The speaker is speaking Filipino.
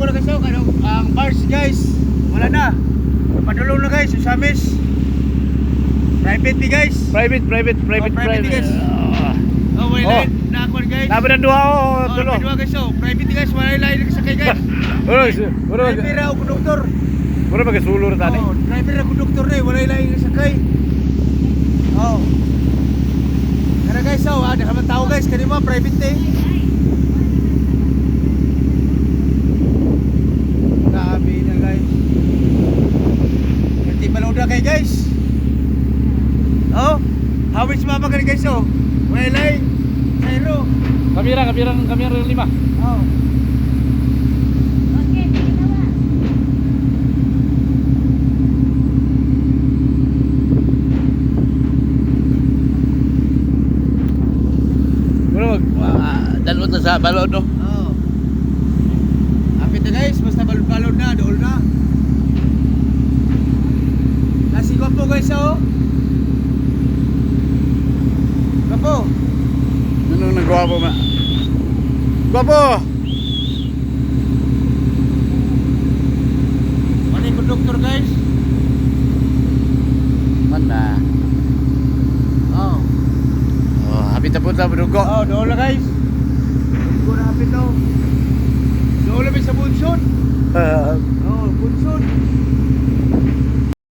ko na guys, ang bars guys, wala na. Padulong na guys, yung Samis. Private ni guys. Private guys. Oh, wala na ako guys. Nabi ng duha o tulo. Dua guys, private ni guys, wala lain sakay guys. Driver ako konduktor. Mura ba sulur tani? Oh, driver ako konduktor na, wala lain sakay. Oh. Kaya guys, ada ka man tao guys, kanima private eh. Grabe na guys. Hindi maloda kay guys. Oh, hawis mama ka guys wala lain. Zero. Kamera 5. Oh. Oke, ginawa. Mura dalo ta sa balod no. Oh. Apit na guys, basta balod na, dool na. Nasi gwapo guys Gwapo. Ano nagwapo ma? Gwapo. Ano yung konduktor guys? Mana? Oh. Oh, hapit na po sa brugo. Oh, dool na guys. Dool na apit daw. Dool na sa bunsod. Oh, bunsod.